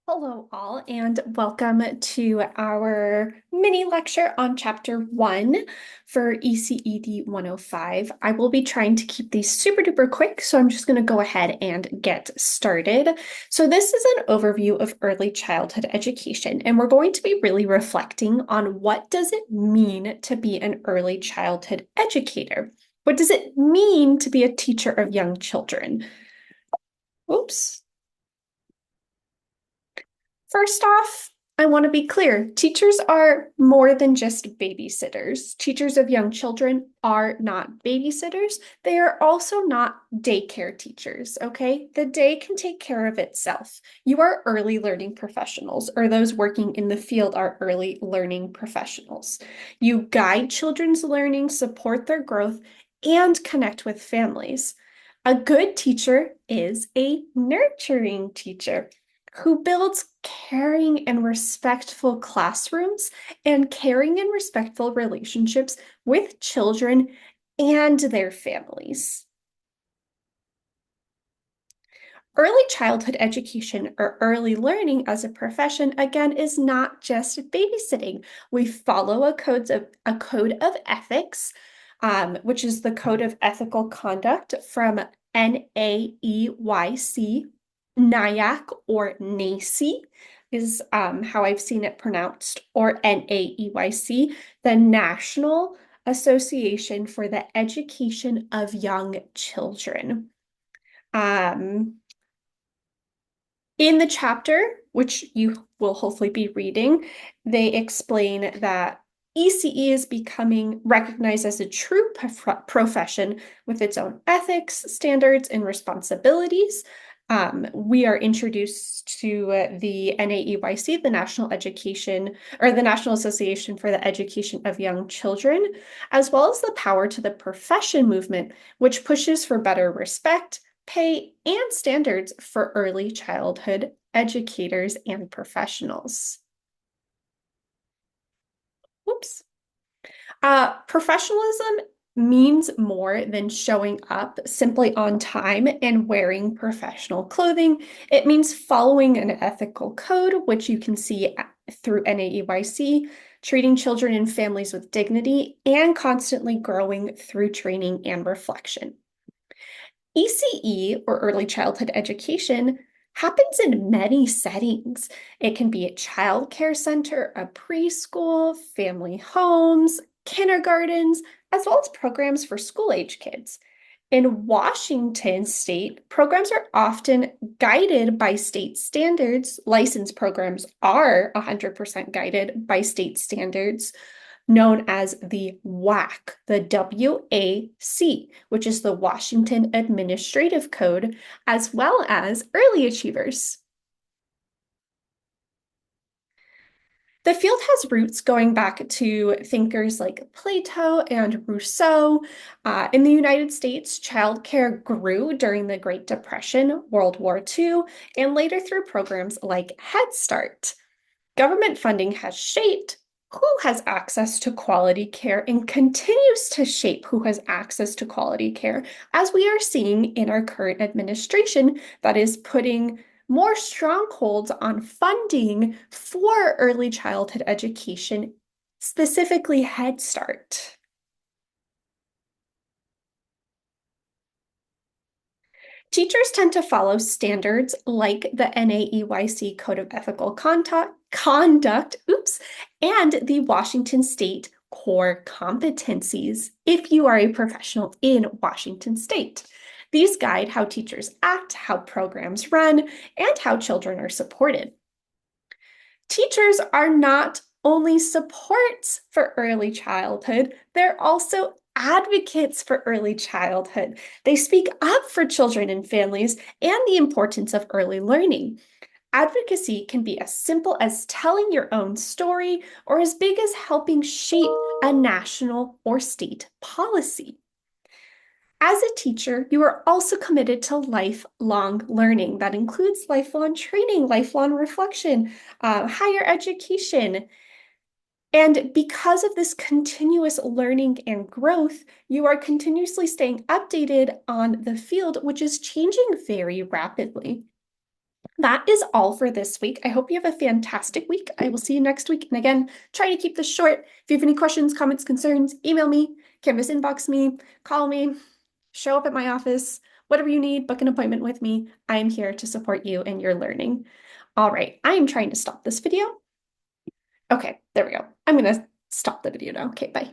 Hello, all, and welcome to our mini lecture on Chapter 1 for ECED 105. I will be trying to keep these super duper quick, so I'm just going to go ahead and get started. So, this is an overview of early childhood education, and we're going to be really reflecting on what does it mean to be an early childhood educator? What does it mean to be a teacher of young children? Oops. First off, I want to be clear. Teachers are more than just babysitters. Teachers of young children are not babysitters. They are also not daycare teachers, okay? The day can take care of itself. You are early learning professionals, or those working in the field are early learning professionals. You guide children's learning, support their growth, and connect with families. A good teacher is a nurturing teacher who builds caring and respectful classrooms and caring and respectful relationships with children and their families. Early childhood education or early learning as a profession, again, is not just babysitting. We follow a code of ethics, which is the Code of Ethical Conduct from NAEYC. NIAC or NACY is how I've seen it pronounced, or NAEYC, the National Association for the Education of Young Children. In the chapter, which you will hopefully be reading, they explain that ECE is becoming recognized as a true profession with its own ethics, standards, and responsibilities. We are introduced to the NAEYC, the National Education or the National Association for the Education of Young Children, as well as the Power to the Profession movement, which pushes for better respect, pay, and standards for early childhood educators and professionals. Whoops. Professionalism means more than showing up simply on time and wearing professional clothing. It means following an ethical code, which you can see through NAEYC, treating children and families with dignity, and constantly growing through training and reflection. ECE, or early childhood education, happens in many settings. It can be a child care center, a preschool, family homes, kindergartens, as well as programs for school-age kids. In Washington state, programs are often guided by state standards. Licensed programs are 100% guided by state standards known as the WAC, the WAC, which is the Washington Administrative Code, as well as early achievers. The field has roots going back to thinkers like Plato and Rousseau. In the United States, childcare grew during the Great Depression, World War II, and later through programs like Head Start. Government funding has shaped who has access to quality care and continues to shape who has access to quality care, as we are seeing in our current administration that is putting more strongholds on funding for early childhood education, specifically Head Start. Teachers tend to follow standards like the NAEYC Code of Ethical Conduct, and the Washington State Core Competencies if you are a professional in Washington State. These guide how teachers act, how programs run, and how children are supported. Teachers are not only supports for early childhood, they're also advocates for early childhood. They speak up for children and families and the importance of early learning. Advocacy can be as simple as telling your own story or as big as helping shape a national or state policy. As a teacher, you are also committed to lifelong learning. That includes lifelong training, lifelong reflection, higher education. And because of this continuous learning and growth, you are continuously staying updated on the field, which is changing very rapidly. That is all for this week. I hope you have a fantastic week. I will see you next week. And again, try to keep this short. If you have any questions, comments, concerns, email me, Canvas inbox me, call me, show up at my office, whatever you need, book an appointment with me. I am here to support you in your learning. All right, I am trying to stop this video. Okay, there we go. I'm gonna stop the video now. Okay, bye.